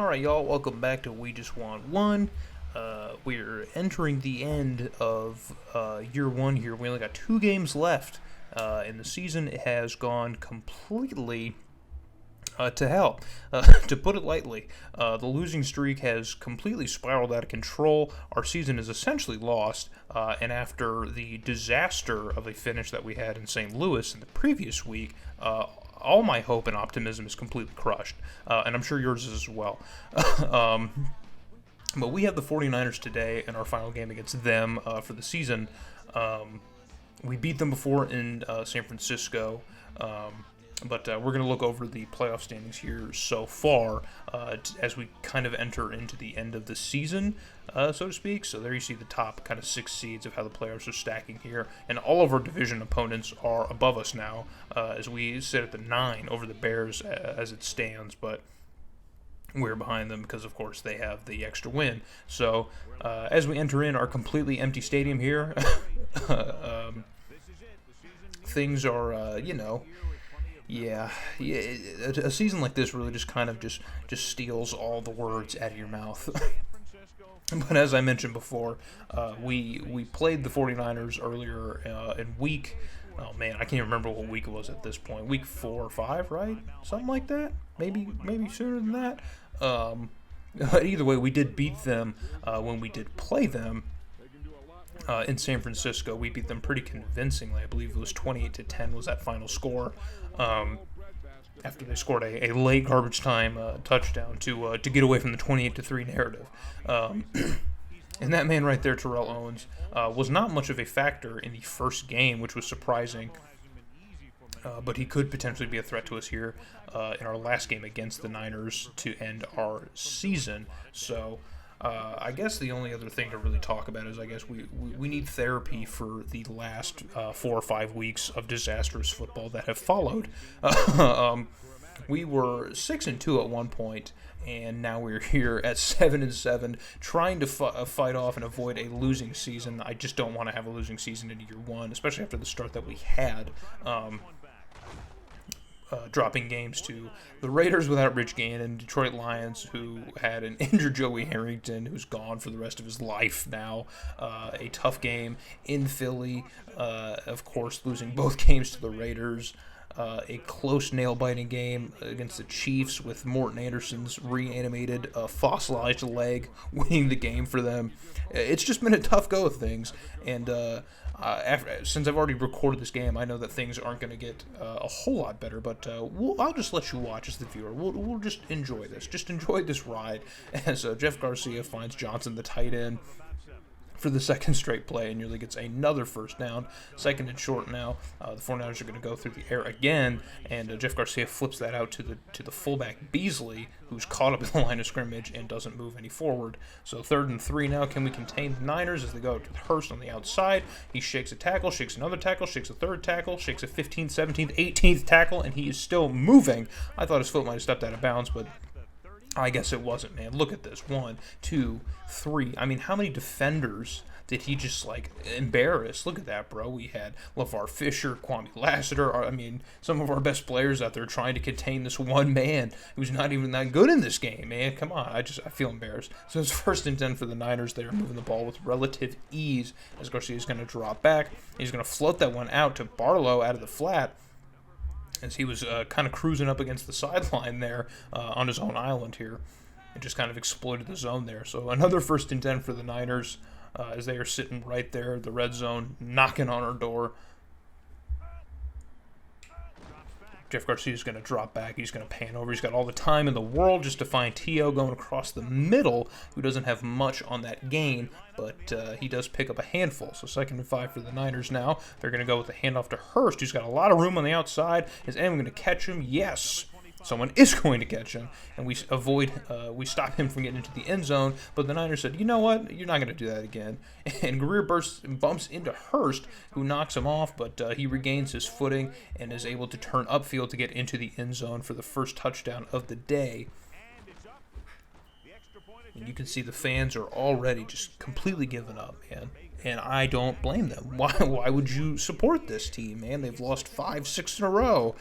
Alright, y'all, welcome back to We Just Want One. We're entering the end of year one here. We only got 2 games left in the season. It has gone completely to hell, to put it lightly. The losing streak has completely spiraled out of control. Our season is essentially lost, and after the disaster of a finish that we had in St. Louis in the previous week, all my hope and optimism is completely crushed, and I'm sure yours is as well. But we have the 49ers today in our final game against them for the season. We beat them before in San Francisco, but we're going to look over the playoff standings here so far as we kind of enter into the end of the season, so to speak. So there you see the top kind of 6 seeds of how the playoffs are stacking here. And all of our division opponents are above us now as we sit at the 9 over the Bears as it stands. But we're behind them because, of course, they have the extra win. So as we enter in our completely empty stadium here, things are, Yeah, a season like this really just kind of just steals all the words out of your mouth. But as I mentioned before, we played the 49ers earlier in week, oh man, I can't remember what week it was at this point, week 4 or 5, right? Something like that, maybe sooner than that. Either way, we did beat them when we did play them. In San Francisco, we beat them pretty convincingly. I believe it was 28-10 was that final score. After they scored a late garbage time touchdown to get away from the 28-3 narrative. And that man right there, Terrell Owens, was not much of a factor in the first game, which was surprising. But he could potentially be a threat to us here in our last game against the Niners to end our season. So I guess the only other thing to really talk about is I guess we need therapy for the last 4 or 5 weeks of disastrous football that have followed. We were 6-2 at one point, and now we're here at 7-7, trying to fight off and avoid a losing season. I just don't want to have a losing season in year one, especially after the start that we had. Dropping games to the Raiders without Rich Gannon, Detroit Lions, who had an injured Joey Harrington, who's gone for the rest of his life now. A tough game in Philly, of course, losing both games to the Raiders. A close nail-biting game against the Chiefs with Morton Anderson's reanimated, fossilized leg winning the game for them. It's just been a tough go of things, and since I've already recorded this game, I know that things aren't going to get a whole lot better, but I'll just let you watch as the viewer. We'll just enjoy this. Just enjoy this ride as Jeff Garcia finds Johnson, the tight end, for the second straight play and nearly gets another first down. 2nd and short now. The 49ers are going to go through the air again, and Jeff Garcia flips that out to the fullback Beasley, who's caught up in the line of scrimmage and doesn't move any forward. So 3rd and 3 now. Can we contain the Niners as they go to Hurst on the outside? He shakes a tackle, shakes another tackle, shakes a 3rd tackle, shakes a 15th, 17th, 18th tackle, and he is still moving. I thought his foot might have stepped out of bounds, but I guess it wasn't, man. Look at this. 1, 2, 3. I mean, how many defenders did he just, embarrass? Look at that, bro. We had LeVar Fisher, Kwame Lassiter. I mean, some of our best players out there trying to contain this one man who's not even that good in this game, man. Come on. I feel embarrassed. So it's 1st and 10 for the Niners. They are moving the ball with relative ease as Garcia's going to drop back. He's going to float that one out to Barlow out of the flat, as he was kind of cruising up against the sideline there on his own island here. It just kind of exploited the zone there. So another 1st and 10 for the Niners as they are sitting right there, the red zone, knocking on our door. Jeff Garcia's going to drop back. He's going to pan over. He's got all the time in the world just to find T.O. going across the middle, who doesn't have much on that gain, but he does pick up a handful. So 2nd and 5 for the Niners now. They're going to go with the handoff to Hurst, who's got a lot of room on the outside. Is anyone going to catch him? Yes. Someone is going to catch him, and we stop him from getting into the end zone, but the Niners said, you know what, you're not going to do that again, and Greer bumps into Hurst, who knocks him off, but he regains his footing and is able to turn upfield to get into the end zone for the first touchdown of the day. And you can see the fans are already just completely giving up, man. And I don't blame them. Why would you support this team, man? They've lost 5, 6 in a row.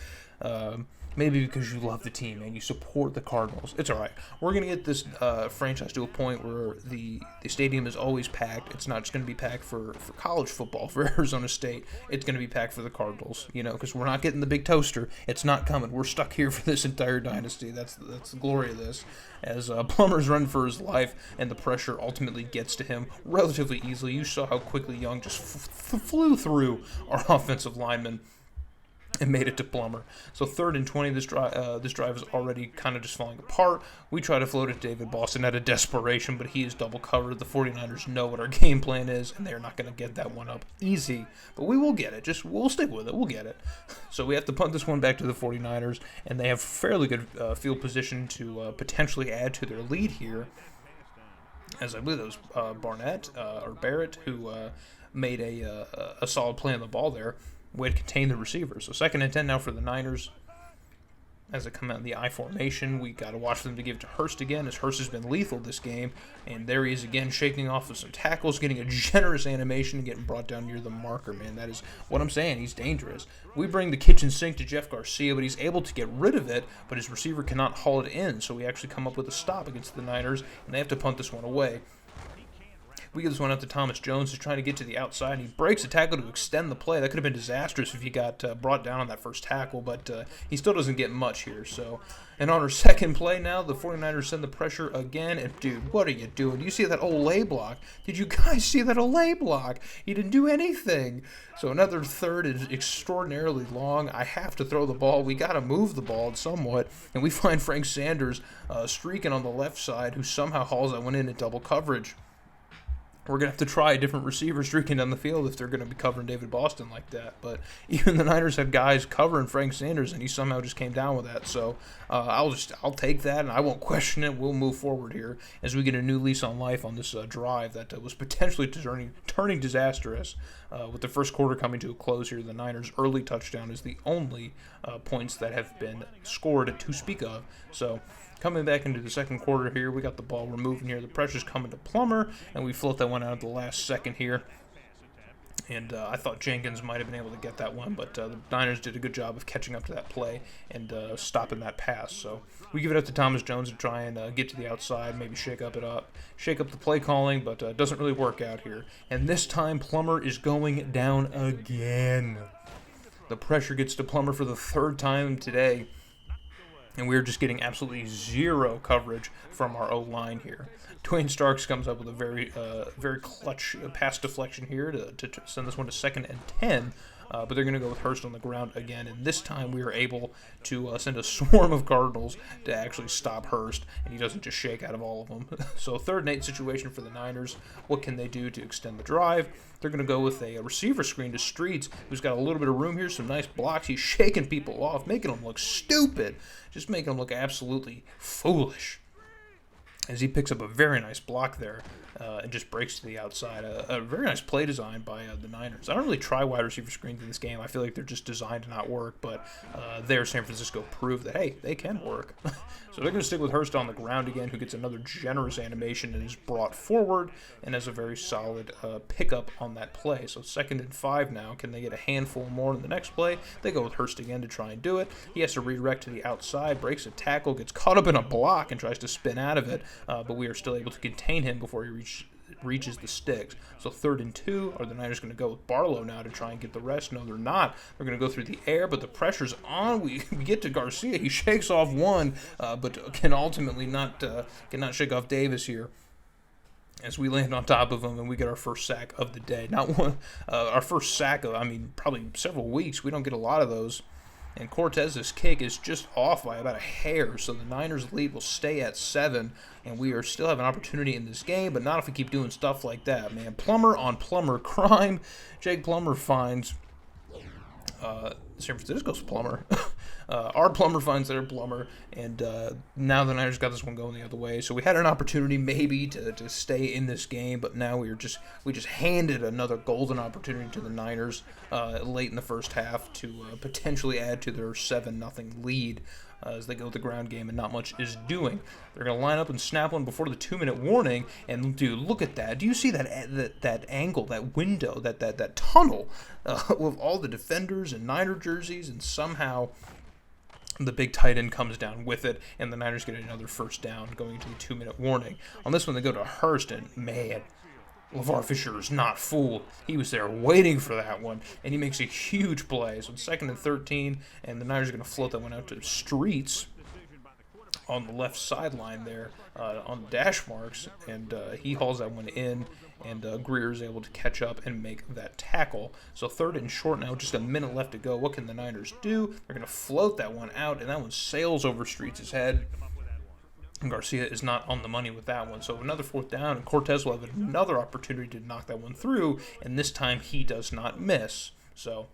Maybe because you love the team and you support the Cardinals. It's all right. We're going to get this franchise to a point where the stadium is always packed. It's not just going to be packed for college football for Arizona State. It's going to be packed for the Cardinals, because we're not getting the big toaster. It's not coming. We're stuck here for this entire dynasty. That's the glory of this. As Plummer's running for his life and the pressure ultimately gets to him relatively easily. You saw how quickly Young just flew through our offensive lineman and made it to Plummer. So 3rd and 20, this drive is already kind of just falling apart. We try to float it to David Boston out of desperation, but he is double covered. The 49ers know what our game plan is, and they're not going to get that one up easy. But we will get it. We'll stick with it. We'll get it. So we have to punt this one back to the 49ers, and they have fairly good field position to potentially add to their lead here. As I believe it was Barrett who made a solid play on the ball there. Way to contain the receiver. So 2nd and 10 now for the Niners. As they come out in the I formation, we got to watch for them to give it to Hurst again, as Hurst has been lethal this game. And there he is again, shaking off of some tackles, getting a generous animation, and getting brought down near the marker, man. That is what I'm saying. He's dangerous. We bring the kitchen sink to Jeff Garcia, but he's able to get rid of it, but his receiver cannot haul it in. So we actually come up with a stop against the Niners, and they have to punt this one away. We give this one out to Thomas Jones, who's trying to get to the outside, and he breaks a tackle to extend the play. That could have been disastrous if he got brought down on that first tackle, but he still doesn't get much here. So, and on our second play now, the 49ers send the pressure again, and dude, what are you doing? Do you see that Olay block? Did you guys see that Olay block? He didn't do anything. So another 3rd is extraordinarily long. I have to throw the ball. We got to move the ball somewhat, and we find Frank Sanders streaking on the left side, who somehow hauls that one in at double coverage. We're going to have to try a different receiver streaking down the field if they're going to be covering David Boston like that. But even the Niners had guys covering Frank Sanders, and he somehow just came down with that. So I'll take that, and I won't question it. We'll move forward here as we get a new lease on life on this drive that was potentially turning disastrous. With the first quarter coming to a close here, the Niners' early touchdown is the only points that have been scored to speak of. So coming back into the second quarter here, we got the ball. We're moving here. The pressure's coming to Plummer, and we float that one out at the last second here. And I thought Jenkins might have been able to get that one, but the Niners did a good job of catching up to that play and stopping that pass. So we give it up to Thomas Jones to try and get to the outside, maybe shake up the play calling, but it doesn't really work out here. And this time, Plummer is going down again. The pressure gets to Plummer for the 3rd time today. And we're just getting absolutely zero coverage from our O-line here. Dwayne Starks comes up with a very clutch pass deflection here to send this one to 2nd and 10. But they're going to go with Hurst on the ground again. And this time we are able to send a swarm of Cardinals to actually stop Hurst. And he doesn't just shake out of all of them. So 3rd and 8 situation for the Niners. What can they do to extend the drive? They're going to go with a receiver screen to Streets, who's got a little bit of room here, some nice blocks. He's shaking people off, making them look stupid. Just making them look absolutely foolish. As he picks up a very nice block there and just breaks to the outside. A very nice play design by the Niners. I don't really try wide receiver screens in this game. I feel like they're just designed to not work, but there San Francisco proved that, hey, they can work. So they're going to stick with Hurst on the ground again, who gets another generous animation and is brought forward and has a very solid pickup on that play. So 2nd and 5 now. Can they get a handful more in the next play? They go with Hurst again to try and do it. He has to redirect to the outside, breaks a tackle, gets caught up in a block and tries to spin out of it, but we are still able to contain him before he reaches the sticks. So 3rd and 2. Are the Niners going to go with Barlow now to try and get the rest? No, they're not. They're going to go through the air, but the pressure's on. We get to Garcia. He shakes off one, but can ultimately cannot shake off Davis here, as we land on top of him and we get our first sack of the day. Not one, our first sack of, probably several weeks. We don't get a lot of those. And Cortez's kick is just off by about a hair, so the Niners' lead will stay at 7, and we are still have an opportunity in this game, but not if we keep doing stuff like that, man. Plummer on Plummer crime. Jake Plummer finds San Francisco's Plummer. Our Plummer finds their Plummer, and now the Niners got this one going the other way. So we had an opportunity maybe to stay in this game, but now we just handed another golden opportunity to the Niners late in the first half to potentially add to their 7-0 lead. As they go with the ground game and not much is doing. They're going to line up and snap one before the 2-minute warning, and dude, look at that. Do you see that angle, that window, that tunnel with all the defenders and Niner jerseys, and somehow The big tight end comes down with it, and the Niners get another first down going into the 2-minute warning. On this one, they go to Hurst, and man, LeVar Fisher is not fooled. He was there waiting for that one, and he makes a huge play. So it's 2nd and 13, and the Niners are going to float that one out to Streets on the left sideline there on the dash marks, and he hauls that one in, and Greer is able to catch up and make that tackle. So 3rd and short now, just a minute left to go. What can the Niners do? They're going to float that one out, and that one sails over Streets' head. And Garcia is not on the money with that one. So another 4th down, and Cortez will have another opportunity to knock that one through, and this time he does not miss. So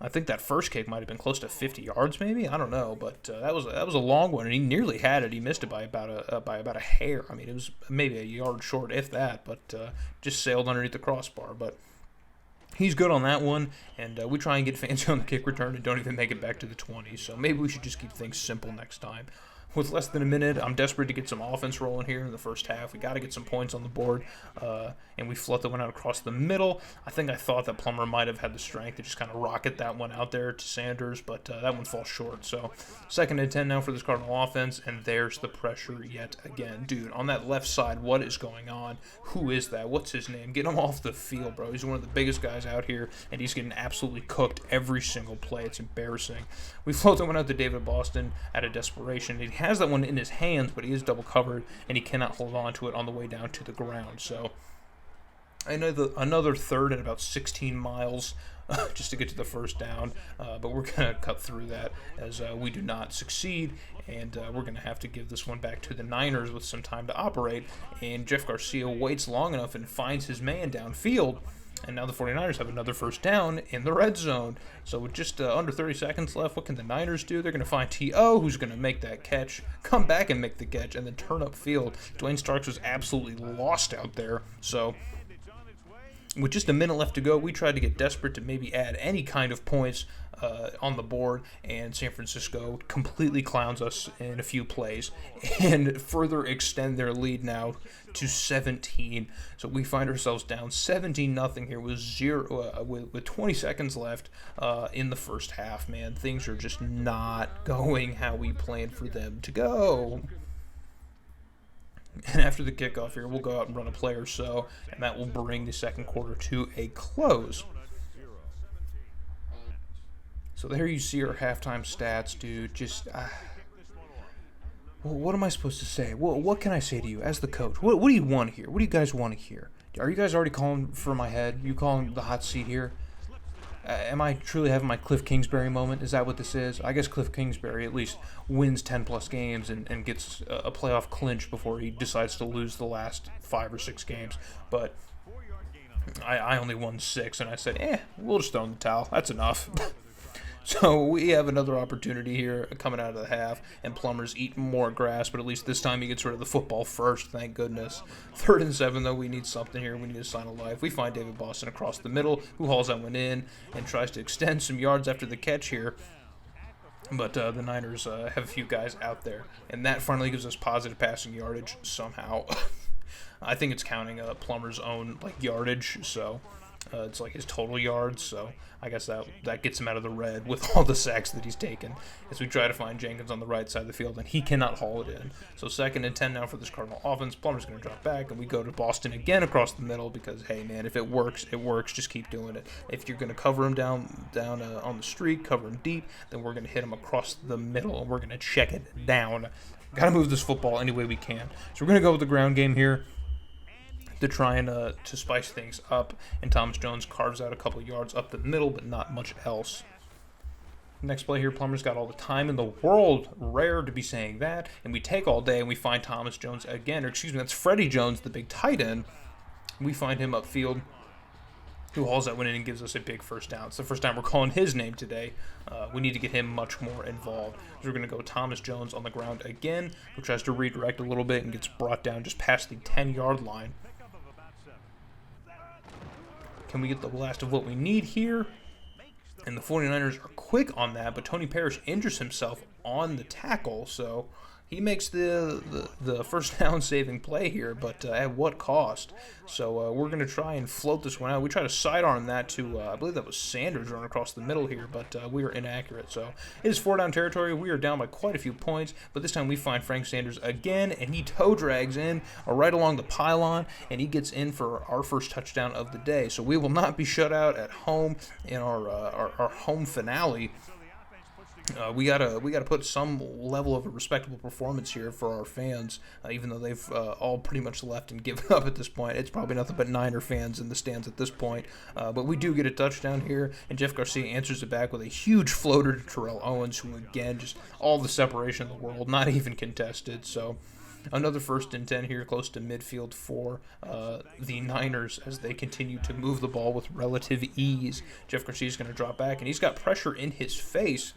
I think that first kick might have been close to 50 yards, maybe. I don't know, but that was a long one, and he nearly had it. He missed it by about a hair. I mean, it was maybe a yard short, if that, but just sailed underneath the crossbar. But he's good on that one, and we try and get fancy on the kick return and don't even make it back to the 20. So maybe we should just keep things simple next time. With less than a minute, I'm desperate to get some offense rolling here in the first half. We got to get some points on the board, and we float that one out across the middle. I thought that Plummer might have had the strength to just kind of rocket that one out there to Sanders, but that one falls short. So 2nd and 10 now for this Cardinal offense, and there's the pressure yet again. Dude, on that left side, what is going on? Who is that? What's his name? Get him off the field, bro. He's one of the biggest guys out here, and he's getting absolutely cooked every single play. It's embarrassing. We float that one out to David Boston out of desperation. He has that one in his hands, but he is double covered, and he cannot hold on to it on the way down to the ground. So I know another 3rd and about 16 miles just to get to the first down, but we're going to cut through that as we do not succeed, and we're going to have to give this one back to the Niners with some time to operate, and Jeff Garcia waits long enough and finds his man downfield. And now the 49ers have another first down in the red zone. So with just under 30 seconds left, what can the Niners do? They're going to find T.O., who's going to make that catch, come back and make the catch, and then turn up field. Dwayne Starks was absolutely lost out there. So with just a minute left to go, we tried to get desperate to maybe add any kind of points on the board, and San Francisco completely clowns us in a few plays and further extend their lead now to 17. So we find ourselves down 17-0 here with 20 seconds left in the first half. Man, things are just not going how we planned for them to go. And after the kickoff here, we'll go out and run a play or so, and that will bring the second quarter to a close. So there you see our halftime stats, dude. Just, well, what am I supposed to say? What can I say to you as the coach? What do you want to hear? What do you guys want to hear? Are you guys already calling for my head? You calling the hot seat here? Am I truly having my Cliff Kingsbury moment? Is that what this is? I guess Cliff Kingsbury at least wins 10-plus games and gets a playoff clinch before he decides to lose the last 5 or 6 games. But I only won 6, and I said, we'll just throw in the towel. That's enough. So we have another opportunity here coming out of the half, and Plummer's eating more grass, but at least this time he gets rid of the football first, thank goodness. 3rd and 7, though, we need something here. We need a sign of life. We find David Boston across the middle, who hauls that one in and tries to extend some yards after the catch here. But the Niners have a few guys out there, and that finally gives us positive passing yardage somehow. I think it's counting Plummer's own yardage, so it's like his total yards, so I guess that gets him out of the red with all the sacks that he's taken as we try to find Jenkins on the right side of the field, and he cannot haul it in. So 2nd and 10 now for this Cardinal offense. Plummer's going to drop back, and we go to Boston again across the middle because, hey, man, if it works, it works. Just keep doing it. If you're going to cover him down on the streak, cover him deep, then we're going to hit him across the middle, and we're going to check it down. Got to move this football any way we can. So we're going to go with the ground game here to try and to spice things up, and Thomas Jones carves out a couple yards up the middle, but not much else. Next play here, Plummer's got all the time in the world, rare to be saying that, and we take all day, and we find Thomas Jones again, or excuse me, that's Freddie Jones, the big tight end. We find him upfield, who hauls that one in and gives us a big first down. It's the first time we're calling his name today. We need to get him much more involved. So we're going to go Thomas Jones on the ground again, who tries to redirect a little bit and gets brought down just past the 10-yard line. Can we get the last of what we need here? And the 49ers are quick on that, but Tony Parrish injures himself on the tackle, so he makes the first down saving play here, but at what cost? So we're going to try and float this one out. We try to sidearm that to, I believe that was Sanders running across the middle here, but we were inaccurate. So it is 4-down territory. We are down by quite a few points, but this time we find Frank Sanders again, and he toe drags in right along the pylon, and he gets in for our first touchdown of the day. So we will not be shut out at home in our home finale. We gotta put some level of a respectable performance here for our fans, even though they've all pretty much left and given up at this point. It's probably nothing but Niner fans in the stands at this point. But we do get a touchdown here, and Jeff Garcia answers it back with a huge floater to Terrell Owens, who again just all the separation in the world, not even contested. So another 1st and 10 here, close to midfield for the Niners as they continue to move the ball with relative ease. Jeff Garcia's going to drop back, and he's got pressure in his face.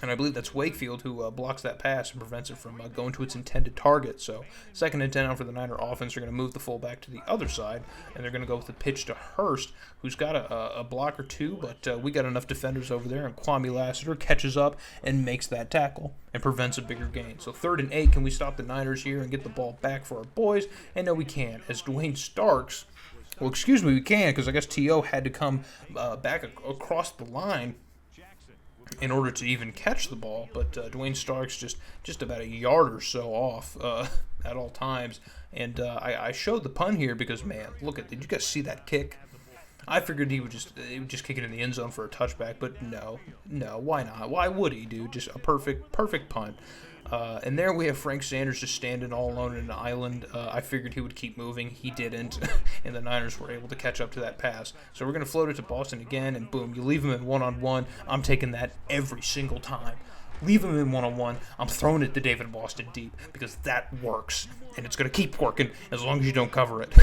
And I believe that's Wakefield who blocks that pass and prevents it from going to its intended target. So 2nd and 10 out for the Niner offense. They're going to move the fullback to the other side, and they're going to go with the pitch to Hurst, who's got a block or two, but we got enough defenders over there, and Kwame Lassiter catches up and makes that tackle and prevents a bigger gain. So 3rd and 8, can we stop the Niners here and get the ball back for our boys? And no, we can't, as Dwayne Starks, well, excuse me, we can, because I guess T.O. had to come back across the line in order to even catch the ball, but Dwayne Starks just about a yard or so off at all times. And I showed the pun here because, man, did you guys see that kick? I figured he would just kick it in the end zone for a touchback, but no, why not? Why would he, dude? Just a perfect punt. And there we have Frank Sanders just standing all alone in an island. I figured he would keep moving. He didn't, and the Niners were able to catch up to that pass. So we're going to float it to Boston again, and boom, you leave him in one-on-one. I'm taking that every single time. Leave him in one-on-one. I'm throwing it to David Boston deep because that works, and it's going to keep working as long as you don't cover it.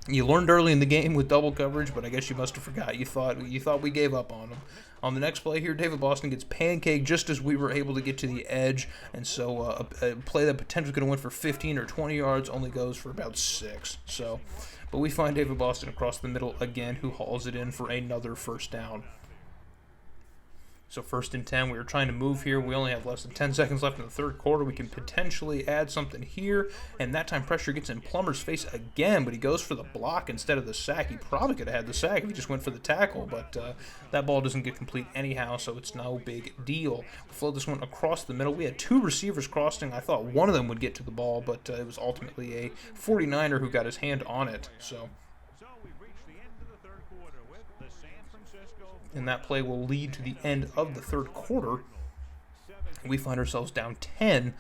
You learned early in the game with double coverage, but I guess you must have forgot. You thought we gave up on him. On the next play here, David Boston gets pancaked just as we were able to get to the edge, and so a play that potentially could have went for 15 or 20 yards only goes for about 6. So, but we find David Boston across the middle again, who hauls it in for another 1st down. So 1st and 10, we were trying to move here. We only have less than 10 seconds left in the 3rd quarter. We can potentially add something here, and that time pressure gets in Plummer's face again, but he goes for the block instead of the sack. He probably could have had the sack if he just went for the tackle, but that ball doesn't get complete anyhow, so it's no big deal. We float this one across the middle. We had 2 receivers crossing. I thought one of them would get to the ball, but it was ultimately a 49er who got his hand on it. And that play will lead to the end of the 3rd quarter. We find ourselves down 10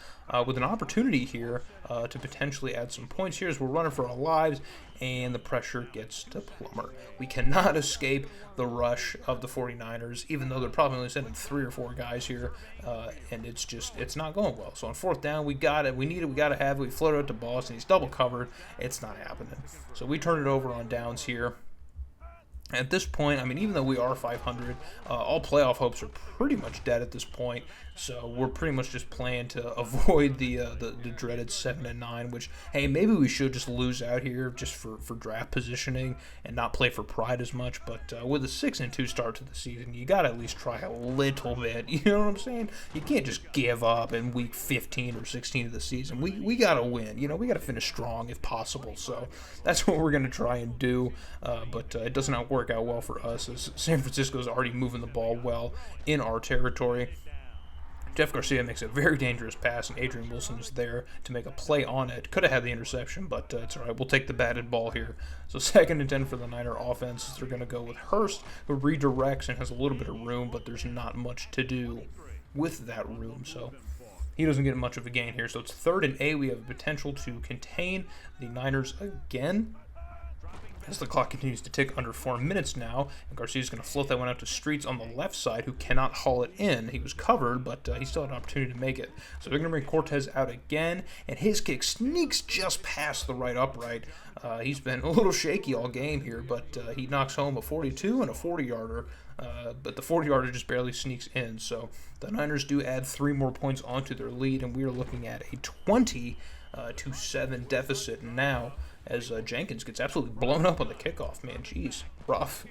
with an opportunity here to potentially add some points here as we're running for our lives, and the pressure gets to Plummer. We cannot escape the rush of the 49ers, even though they're probably only sending 3 or 4 guys here, and it's not going well. So on 4th down, we got it. We need it. We got to have it. We float it out to Boston. He's double covered. It's not happening. So we turn it over on downs here. At this point, I mean, even though we are 500, all playoff hopes are pretty much dead at this point. So we're pretty much just playing to avoid the dreaded 7-9. Which, hey, maybe we should just lose out here just for draft positioning and not play for pride as much. But with a 6-2 start to the season, you got to at least try a little bit. You know what I'm saying? You can't just give up in week 15 or 16 of the season. We got to win. You know, we got to finish strong if possible. So that's what we're going to try and do. But it does not work out well for us, as San Francisco is already moving the ball well in our territory. Jeff Garcia makes a very dangerous pass, and Adrian Wilson is there to make a play on it. Could have had the interception, but it's all right. We'll take the batted ball here. So 2nd and 10 for the Niner offense. They're going to go with Hurst, who redirects and has a little bit of room, but there's not much to do with that room. So he doesn't get much of a gain here. So it's 3rd and 8. We have the potential to contain the Niners again, as the clock continues to tick under 4 minutes now, and Garcia's going to float that one out to Streets on the left side, who cannot haul it in. He was covered, but he still had an opportunity to make it. So they're going to bring Cortez out again, and his kick sneaks just past the right upright. He's been a little shaky all game here, but he knocks home a 42 and a 40-yarder. But the 40-yarder just barely sneaks in. So the Niners do add 3 more points onto their lead, and we are looking at a 20-7 deficit now, as Jenkins gets absolutely blown up on the kickoff. Man, jeez, rough.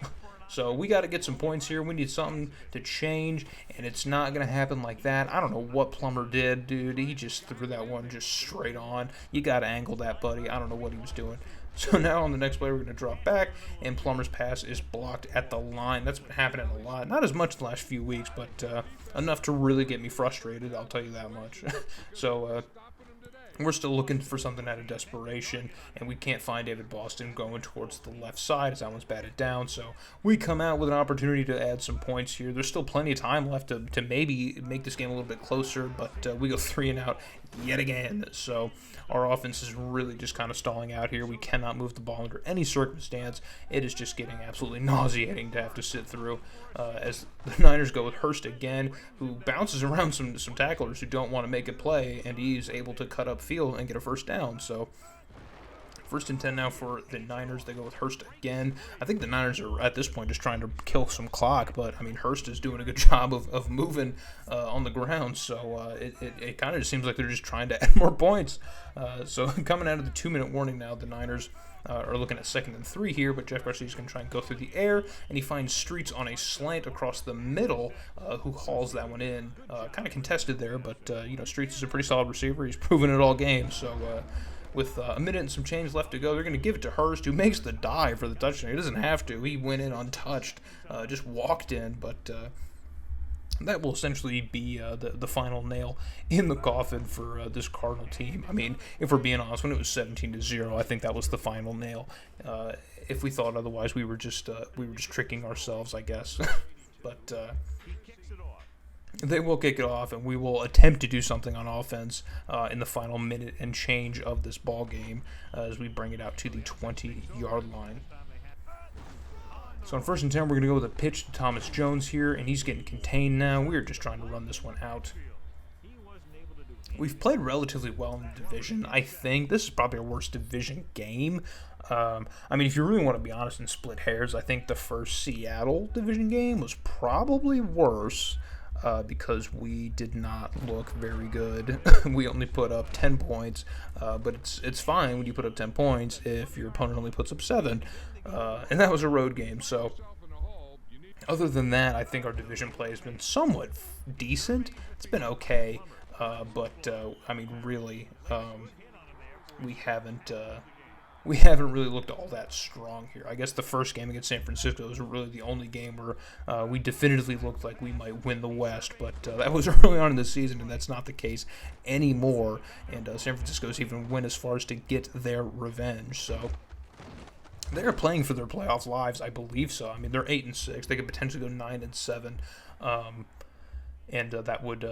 So we got to get some points here. We need something to change, and it's not going to happen like that. I don't know what Plummer did, dude. He just threw that one just straight on. You got to angle that, buddy. I don't know what he was doing. So now on the next play, we're going to drop back, and Plummer's pass is blocked at the line. That's been happening a lot. Not as much the last few weeks, but enough to really get me frustrated, I'll tell you that much. So we're still looking for something out of desperation, and we can't find David Boston going towards the left side as that one's batted down. So we come out with an opportunity to add some points here. There's still plenty of time left to maybe make this game a little bit closer, but we go 3 and out yet again. So our offense is really just kind of stalling out here. We cannot move the ball under any circumstance. It is just getting absolutely nauseating to have to sit through as the Niners go with Hurst again, who bounces around some tacklers who don't want to make a play, and he's able to cut up field and get a first down. So 1st and 10 now for the Niners. They go with Hurst again. I think the Niners are at this point just trying to kill some clock, but I mean Hurst is doing a good job of moving on the ground, so it kind of just seems like they're just trying to add more points. So coming out of the 2-minute warning now, the Niners are looking at 2nd and 3 here, but Jeff Garcia is going to try and go through the air, and he finds Streets on a slant across the middle, who hauls that one in. Kind of contested there, but Streets is a pretty solid receiver. He's proven it all game, so with a minute and some change left to go, they're going to give it to Hurst, who makes the dive for the touchdown. He doesn't have to. He went in untouched, just walked in, but that will essentially be the final nail in the coffin for this Cardinal team. I mean, if we're being honest, when it was 17-0, I think that was the final nail. If we thought otherwise, we were just tricking ourselves, I guess. But they will kick it off, and we will attempt to do something on offense in the final minute and change of this ball game as we bring it out to the 20-yard line. So on 1st and 10, we're going to go with a pitch to Thomas Jones here, and he's getting contained now. We're just trying to run this one out. We've played relatively well in the division. I think this is probably our worst division game. I mean, if you really want to be honest and split hairs, I think the first Seattle division game was probably worse. Because we did not look very good. We only put up 10 points, but it's fine when you put up 10 points if your opponent only puts up 7, and that was a road game. So other than that, I think our division play has been somewhat decent. It's been okay, but I mean, really, we haven't really looked all that strong here. I guess the first game against San Francisco was really the only game where we definitively looked like we might win the West, but that was early on in the season, and that's not the case anymore. And San Francisco's even went as far as to get their revenge. So they're playing for their playoff lives, I believe so. I mean, they're 8-6. They could potentially go 9-7. And that would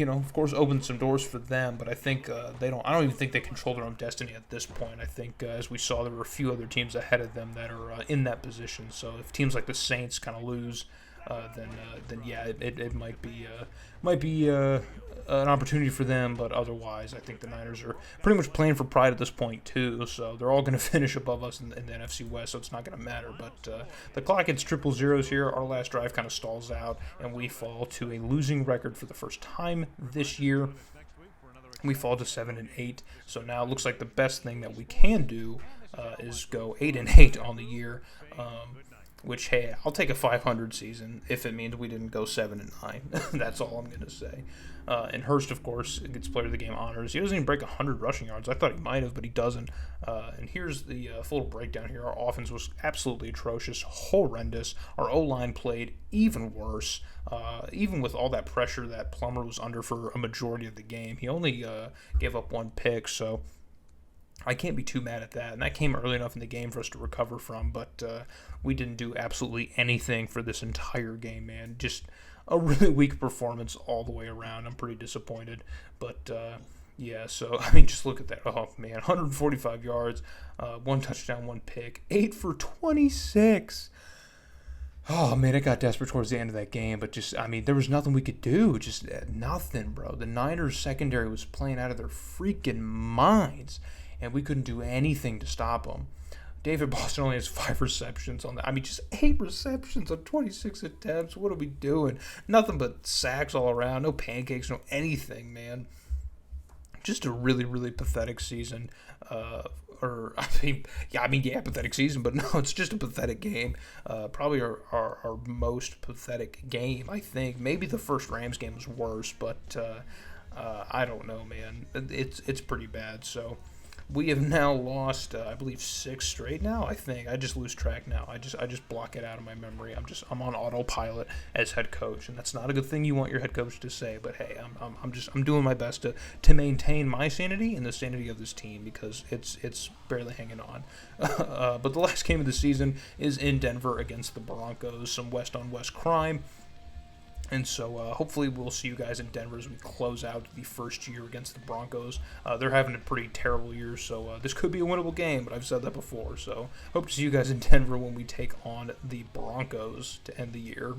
of course, open some doors for them. But I think they don't. I don't even think they control their own destiny at this point. I think, as we saw, there were a few other teams ahead of them that are in that position. So if teams like the Saints kind of lose, then yeah, it might be an opportunity for them. But otherwise, I think the Niners are pretty much playing for pride at this point too. So they're all going to finish above us in the NFC West. So it's not going to matter. But the clock hits 000 here. Our last drive kind of stalls out, and we fall to a losing record for the first time this year. We fall to 7-8. So now it looks like the best thing that we can do is go 8-8 on the year. Which, hey, I'll take a 500 season if it means we didn't go 7-9. That's all I'm going to say. And Hurst, of course, gets Player of the Game honors. He doesn't even break 100 rushing yards. I thought he might have, but he doesn't. And here's the full breakdown here. Our offense was absolutely atrocious, horrendous. Our O-line played even worse. Even with all that pressure that Plummer was under for a majority of the game. He only gave up 1 pick, so I can't be too mad at that, and that came early enough in the game for us to recover from, but we didn't do absolutely anything for this entire game, man. Just a really weak performance all the way around. I'm pretty disappointed, but yeah, so, I mean, just look at that. Oh, man, 145 yards, 1 touchdown, 1 pick, 8 for 26. Oh, man, it got desperate towards the end of that game, but just, I mean, there was nothing we could do. Just nothing, bro. The Niners secondary was playing out of their freaking minds, and we couldn't do anything to stop them. David Boston only has 5 receptions on that. I mean, just 8 receptions on 26 attempts. What are we doing? Nothing but sacks all around. No pancakes, no anything, man. just a really, really pathetic season. Yeah, pathetic season, but no, it's just a pathetic game. Probably our most pathetic game, I think. Maybe the first Rams game was worse, but I don't know, man. It's pretty bad. So we have now lost, I believe, 6 straight now. I think I just lose track now. I just block it out of my memory. I'm on autopilot as head coach, and that's not a good thing you want your head coach to say. But hey, I'm doing my best to maintain my sanity and the sanity of this team, because it's barely hanging on. But the last game of the season is in Denver against the Broncos. Some West on West crime. And so hopefully we'll see you guys in Denver as we close out the first year against the Broncos. They're having a pretty terrible year, so this could be a winnable game, but I've said that before. So hope to see you guys in Denver when we take on the Broncos to end the year.